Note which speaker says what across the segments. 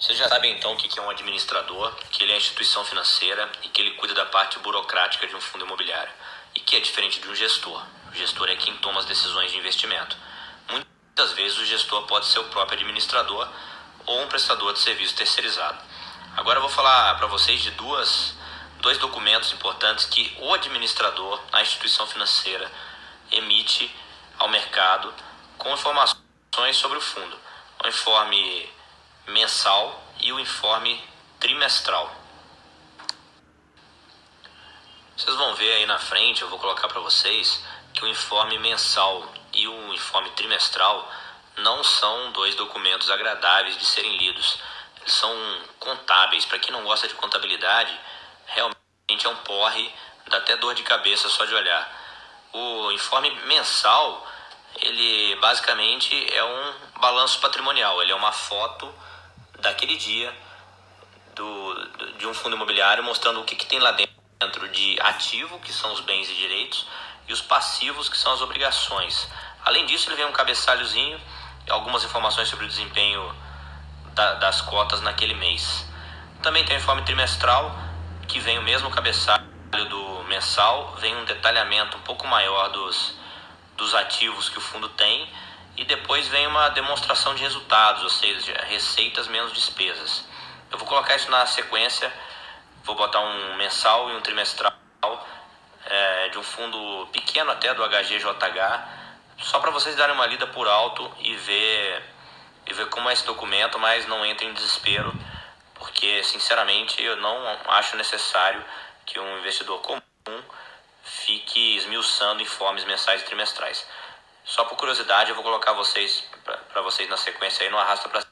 Speaker 1: Vocês já sabem então o que é um administrador, que ele é a instituição financeira e que ele cuida da parte burocrática de um fundo imobiliário. E que é diferente de um gestor. O gestor é quem toma as decisões de investimento. Muitas vezes o gestor pode ser o próprio administrador ou um prestador de serviço terceirizado. Agora eu vou falar para vocês de dois documentos importantes que o administrador, a instituição financeira, emite ao mercado com informações sobre o fundo. O informe mensal e o informe trimestral. Vocês vão ver aí na frente, eu vou colocar para vocês, que o informe mensal e o informe trimestral não são dois documentos agradáveis de serem lidos. Eles são contábeis. Para quem não gosta de contabilidade, realmente é um porre, dá até dor de cabeça só de olhar. O informe mensal, ele basicamente é um balanço patrimonial, ele é uma foto daquele dia de um fundo imobiliário mostrando o que tem lá dentro de ativo, que são os bens e direitos, e os passivos, que são as obrigações. Além disso, ele vem um cabeçalhozinho e algumas informações sobre o desempenho das cotas naquele mês. Também tem o informe trimestral, que vem o mesmo cabeçalho do mensal, vem um detalhamento um pouco maior dos ativos que o fundo tem, e depois vem uma demonstração de resultados, ou seja, receitas menos despesas. Eu vou colocar isso na sequência, vou botar um mensal e um trimestral de um fundo pequeno até, do HGJH, só para vocês darem uma lida por alto e ver como é esse documento, mas não entre em desespero, porque sinceramente eu não acho necessário que um investidor comum fique esmiuçando informes mensais e trimestrais. Só por curiosidade eu vou colocar para vocês na sequência aí no arrasta para.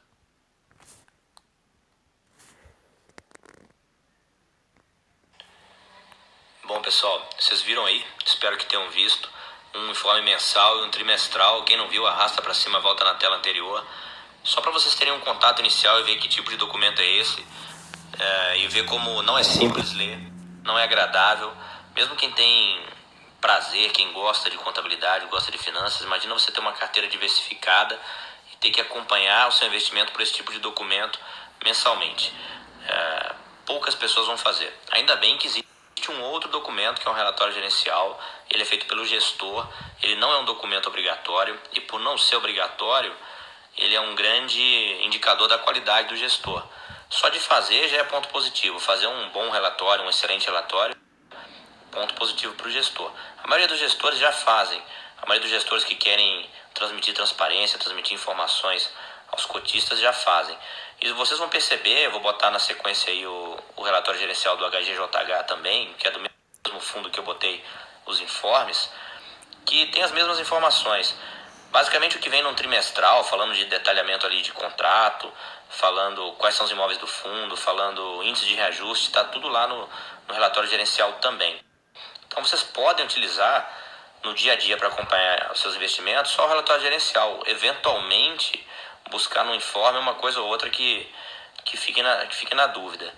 Speaker 1: Bom pessoal, vocês viram aí? Espero que tenham visto um informe mensal e um trimestral. Quem não viu, arrasta para cima, volta na tela anterior. Só para vocês terem um contato inicial e ver que tipo de documento é esse, e ver como não é simples ler, não é agradável. Mesmo quem tem prazer, quem gosta de contabilidade, gosta de finanças, imagina você ter uma carteira diversificada e ter que acompanhar o seu investimento por esse tipo de documento mensalmente. Poucas pessoas vão fazer. Ainda bem que existe um outro documento, que é um relatório gerencial. Ele é feito pelo gestor, ele não é um documento obrigatório, e por não ser obrigatório, ele é um grande indicador da qualidade do gestor. Só de fazer já é ponto positivo. Fazer um bom relatório, um excelente relatório, ponto positivo para o gestor. A maioria dos gestores já fazem. A maioria dos gestores que querem transmitir transparência, transmitir informações aos cotistas já fazem. E vocês vão perceber, eu vou botar na sequência aí o relatório gerencial do HGJH também, que é do mesmo fundo que eu botei os informes, que tem as mesmas informações. Basicamente o que vem num trimestral, falando de detalhamento ali de contrato, falando quais são os imóveis do fundo, falando índice de reajuste, está tudo lá no relatório gerencial também. Então vocês podem utilizar no dia a dia para acompanhar os seus investimentos só o relatório gerencial. Eventualmente buscar no informe uma coisa ou outra que fique na dúvida.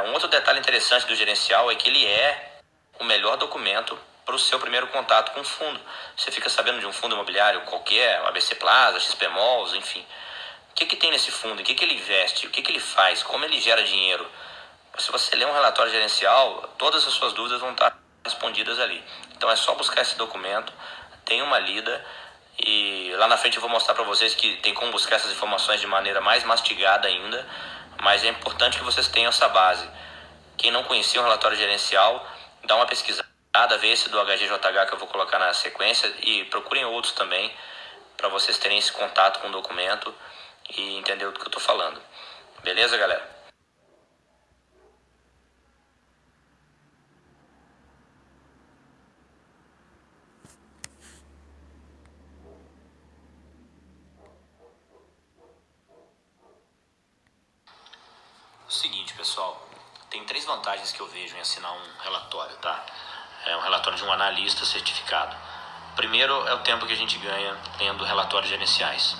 Speaker 1: Um outro detalhe interessante do gerencial é que ele é o melhor documento para o seu primeiro contato com o fundo. Você fica sabendo de um fundo imobiliário qualquer, ABC Plaza, XP Malls, enfim. O que tem nesse fundo? Em que ele investe? O que ele faz? Como ele gera dinheiro? Se você ler um relatório gerencial, todas as suas dúvidas vão estar respondidas ali. Então é só buscar esse documento, tem uma lida, e lá na frente eu vou mostrar para vocês que tem como buscar essas informações de maneira mais mastigada ainda, mas é importante que vocês tenham essa base. Quem não conhecia o relatório gerencial, dá uma pesquisada, vê esse do HGJH que eu vou colocar na sequência, e procurem outros também, para vocês terem esse contato com o documento e entender do que eu estou falando. Beleza, galera? Seguinte, pessoal, tem 3 vantagens que eu vejo em assinar um relatório, tá? É um relatório de um analista certificado. Primeiro é o tempo que a gente ganha lendo relatórios gerenciais.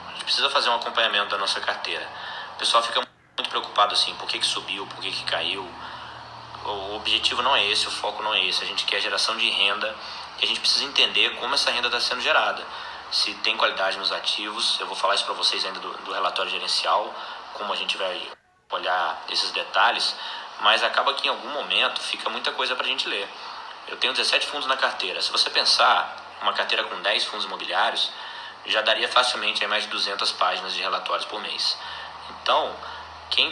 Speaker 1: A gente precisa fazer um acompanhamento da nossa carteira. O pessoal fica muito preocupado assim, por que subiu, por que caiu. O objetivo não é esse, o foco não é esse. A gente quer geração de renda e a gente precisa entender como essa renda está sendo gerada. Se tem qualidade nos ativos, eu vou falar isso para vocês ainda do relatório gerencial, como a gente vai olhar esses detalhes, mas acaba que em algum momento fica muita coisa para a gente ler. Eu tenho 17 fundos na carteira. Se você pensar, uma carteira com 10 fundos imobiliários já daria facilmente aí mais de 200 páginas de relatórios por mês. Então, quem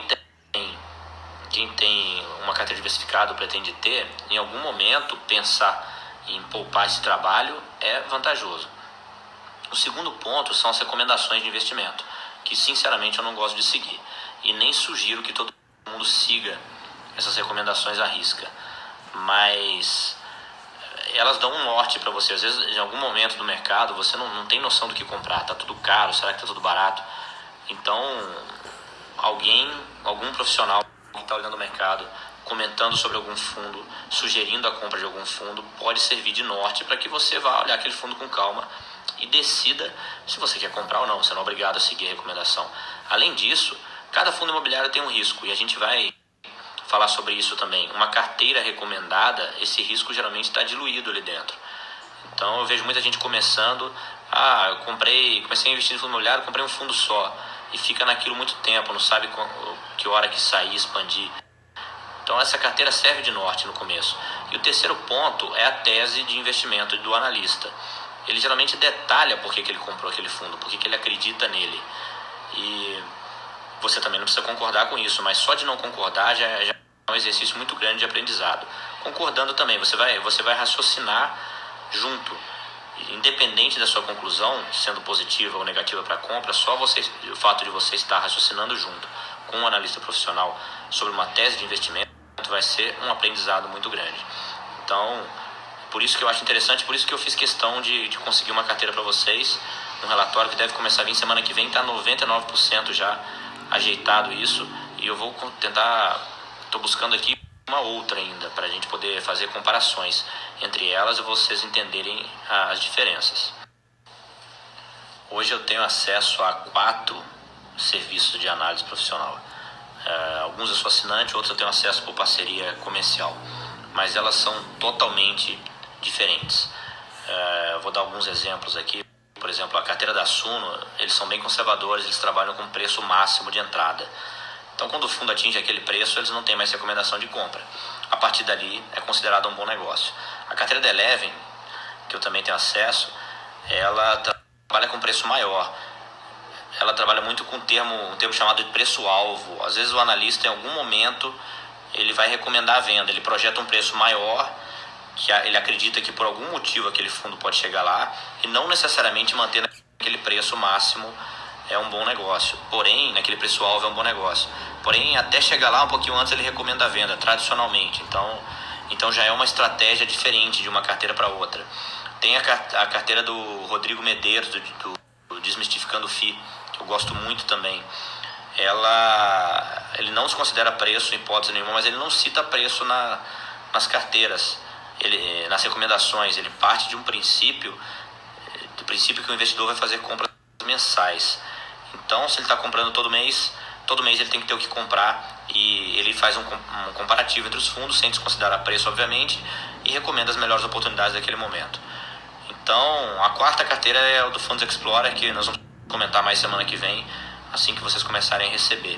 Speaker 1: tem uma carteira diversificada ou pretende ter, em algum momento pensar em poupar esse trabalho é vantajoso. O segundo ponto são as recomendações de investimento, que sinceramente eu não gosto de seguir e nem sugiro que todo mundo siga essas recomendações à risca, mas elas dão um norte para você. Às vezes, em algum momento do mercado, você não tem noção do que comprar, tá tudo caro, será que tá tudo barato? Então, algum profissional que está olhando o mercado, comentando sobre algum fundo, sugerindo a compra de algum fundo, pode servir de norte para que você vá olhar aquele fundo com calma e decida se você quer comprar ou não. Você não é obrigado a seguir a recomendação. Além disso, cada fundo imobiliário tem um risco e a gente vai falar sobre isso também. Uma carteira recomendada, esse risco geralmente está diluído ali dentro. Então eu vejo muita gente começando, eu comecei a investir em fundo imobiliário, comprei um fundo só, e fica naquilo muito tempo, não sabe que hora que sair, expandir. Então essa carteira serve de norte no começo. E o terceiro ponto é a tese de investimento do analista. Ele geralmente detalha por que ele comprou aquele fundo, por que ele acredita nele. E você também não precisa concordar com isso, mas só de não concordar já é um exercício muito grande de aprendizado. Concordando também, você vai raciocinar junto. Independente da sua conclusão, sendo positiva ou negativa para a compra, só o fato de você estar raciocinando junto com um analista profissional sobre uma tese de investimento vai ser um aprendizado muito grande. Então, por isso que eu acho interessante, por isso que eu fiz questão de conseguir uma carteira para vocês, um relatório que deve começar a vir semana que vem, está 99% já ajeitado isso, e eu vou tentar, estou buscando aqui uma outra ainda, para a gente poder fazer comparações entre elas e vocês entenderem as diferenças. Hoje eu tenho acesso a 4 serviços de análise profissional. Alguns eu sou assinante, outros eu tenho acesso por parceria comercial, mas elas são totalmente diferentes. Vou dar alguns exemplos aqui. Por exemplo, a carteira da Suno, eles são bem conservadores, eles trabalham com preço máximo de entrada. Então, quando o fundo atinge aquele preço, eles não têm mais recomendação de compra. A partir dali, é considerado um bom negócio. A carteira da Eleven, que eu também tenho acesso, ela trabalha com preço maior. Ela trabalha muito com um termo chamado de preço-alvo. Às vezes o analista, em algum momento, ele vai recomendar a venda. Ele projeta um preço maior, que ele acredita que por algum motivo aquele fundo pode chegar lá, e não necessariamente manter naquele preço máximo é um bom negócio. Porém, naquele preço-alvo é um bom negócio. Porém, até chegar lá um pouquinho antes, ele recomenda a venda, tradicionalmente. Então já é uma estratégia diferente de uma carteira para outra. Tem a carteira do Rodrigo Medeiros, do Desmistificando o FI, que eu gosto muito também. Ele não se considera preço em hipótese nenhuma, mas ele não cita preço nas carteiras, nas recomendações. Ele parte de um princípio, do princípio que o investidor vai fazer compras mensais. Então, se ele está comprando todo mês ele tem que ter o que comprar, e ele faz um comparativo entre os fundos, sem desconsiderar preço, obviamente, e recomenda as melhores oportunidades daquele momento. Então, a quarta carteira é o do Fundos Explorer, que nós vamos comentar mais semana que vem, assim que vocês começarem a receber.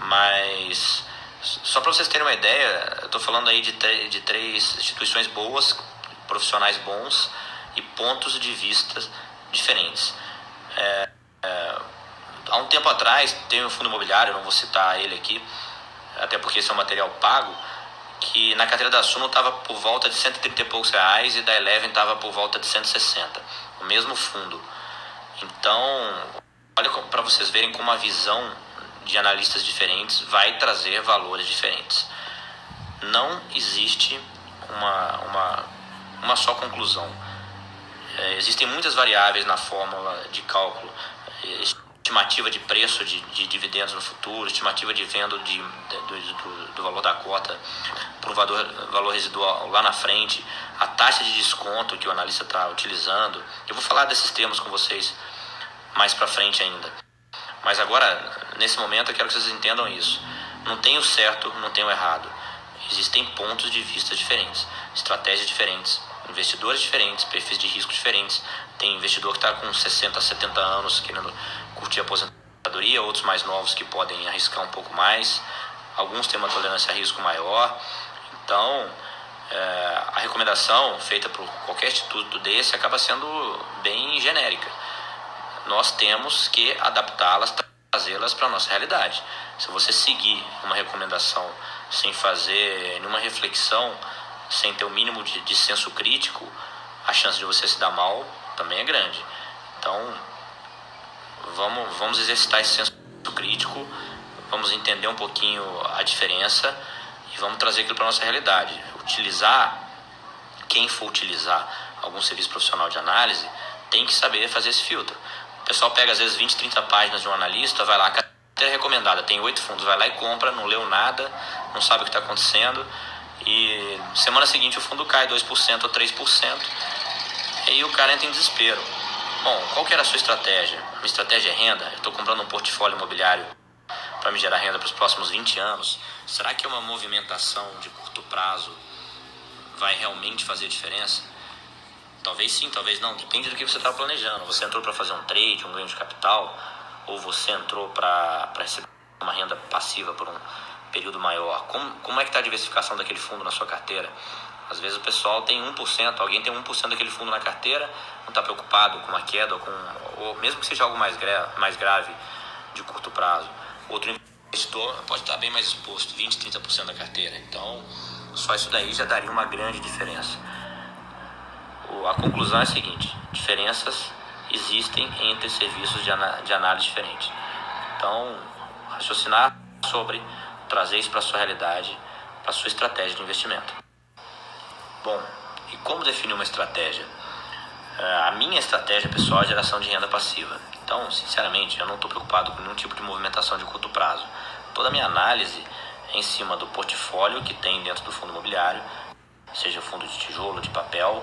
Speaker 1: Mas, só para vocês terem uma ideia, eu estou falando aí de 3 instituições boas, profissionais bons e pontos de vista diferentes. Há um tempo atrás, tem um fundo imobiliário, eu não vou citar ele aqui, até porque esse é um material pago, que na carteira da Suno estava por volta de 130 e poucos reais e da Eleven estava por volta de 160, o mesmo fundo. Então, olha para vocês verem como a visão de analistas diferentes vai trazer valores diferentes. Não existe uma só conclusão. Existem muitas variáveis na fórmula de cálculo. Estimativa de preço de dividendos no futuro, estimativa de venda do valor da cota para o valor residual lá na frente, a taxa de desconto que o analista está utilizando. Eu vou falar desses termos com vocês mais para frente ainda. Mas agora, nesse momento, eu quero que vocês entendam isso. Não tem o certo, não tem o errado. Existem pontos de vista diferentes, estratégias diferentes, investidores diferentes, perfis de risco diferentes. Tem investidor que está com 60, 70 anos querendo curtir a aposentadoria, aposentadoria, outros mais novos que podem arriscar um pouco mais, alguns têm uma tolerância a risco maior. Então, a recomendação feita por qualquer instituto desse acaba sendo bem genérica. Nós temos que adaptá-las, trazê-las para a nossa realidade. Se você seguir uma recomendação sem fazer nenhuma reflexão, sem ter o mínimo de senso crítico, a chance de você se dar mal também é grande. Então, vamos exercitar esse senso crítico, vamos entender um pouquinho a diferença e vamos trazer aquilo para a nossa realidade. Quem for utilizar algum serviço profissional de análise tem que saber fazer esse filtro. O pessoal pega às vezes 20, 30 páginas de um analista, vai lá, carteira recomendada, tem 8 fundos, vai lá e compra, não leu nada, não sabe o que está acontecendo, e semana seguinte o fundo cai 2% ou 3%, e aí o cara entra em desespero. Bom, qual que era a sua estratégia? A minha estratégia é renda, eu estou comprando um portfólio imobiliário para me gerar renda para os próximos 20 anos. Será que uma movimentação de curto prazo vai realmente fazer diferença? Talvez sim, talvez não, depende do que você está planejando. Você entrou para fazer um trade, um ganho de capital, ou você entrou para receber uma renda passiva por um período maior? Como é que está a diversificação daquele fundo na sua carteira? Às vezes o pessoal tem 1%, alguém tem 1% daquele fundo na carteira, não está preocupado com uma queda, ou mesmo que seja algo mais grave de curto prazo. Outro investidor pode estar bem mais exposto, 20%, 30% da carteira. Então, só isso daí já daria uma grande diferença. A conclusão é a seguinte: diferenças existem entre serviços de análise diferentes. Então, raciocinar sobre, trazer isso para a sua realidade, para a sua estratégia de investimento. Bom, e como definir uma estratégia? A minha estratégia pessoal é a geração de renda passiva. Então, sinceramente, eu não estou preocupado com nenhum tipo de movimentação de curto prazo. Toda a minha análise é em cima do portfólio que tem dentro do fundo imobiliário, seja fundo de tijolo, de papel,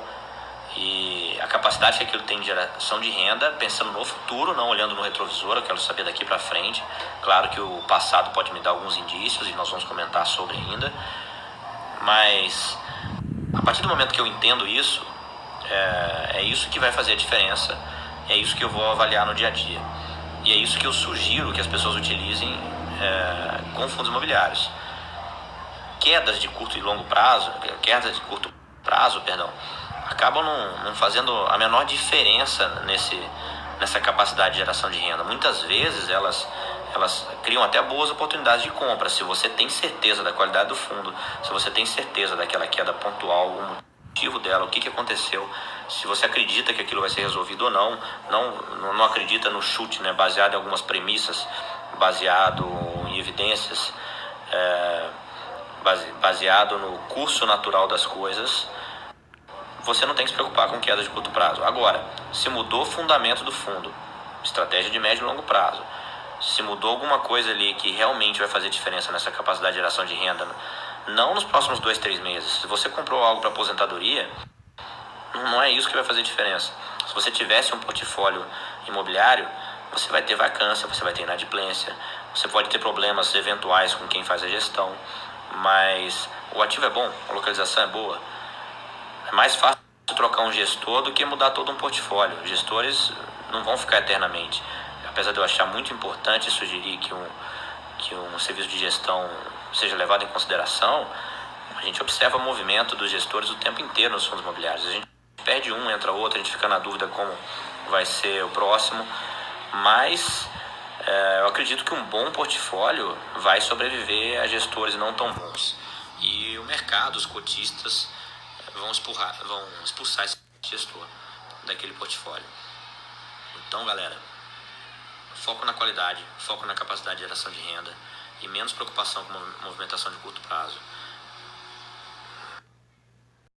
Speaker 1: e a capacidade que aquilo tem de geração de renda, pensando no futuro, não olhando no retrovisor. Eu quero saber daqui para frente. Claro que o passado pode me dar alguns indícios e nós vamos comentar sobre ainda, mas a partir do momento que eu entendo isso, é isso que vai fazer a diferença, é isso que eu vou avaliar no dia a dia, e é isso que eu sugiro que as pessoas utilizem com fundos imobiliários. Quedas de curto prazo, acabam não fazendo a menor diferença nessa capacidade de geração de renda. Muitas vezes elas criam até boas oportunidades de compra, se você tem certeza da qualidade do fundo, se você tem certeza daquela queda pontual, o motivo dela, o que aconteceu, se você acredita que aquilo vai ser resolvido ou não acredita no chute, né, baseado em algumas premissas, baseado em evidências, baseado no curso natural das coisas, você não tem que se preocupar com queda de curto prazo. Agora, se mudou o fundamento do fundo, estratégia de médio e longo prazo, se mudou alguma coisa ali que realmente vai fazer diferença nessa capacidade de geração de renda, não nos próximos 2, 3 meses. Se você comprou algo para aposentadoria, não é isso que vai fazer diferença. Se você tivesse um portfólio imobiliário, você vai ter vacância, você vai ter inadimplência, você pode ter problemas eventuais com quem faz a gestão, mas o ativo é bom, a localização é boa. É mais fácil trocar um gestor do que mudar todo um portfólio. Gestores não vão ficar eternamente. Apesar de eu achar muito importante sugerir que um serviço de gestão seja levado em consideração, a gente observa o movimento dos gestores o tempo inteiro nos fundos imobiliários. A gente perde um, entra outro, a gente fica na dúvida como vai ser o próximo, mas eu acredito que um bom portfólio vai sobreviver a gestores não tão bons. E o mercado, os cotistas, vão expulsar esse gestor daquele portfólio. Então, galera, foco na qualidade, foco na capacidade de geração de renda e menos preocupação com movimentação de curto prazo.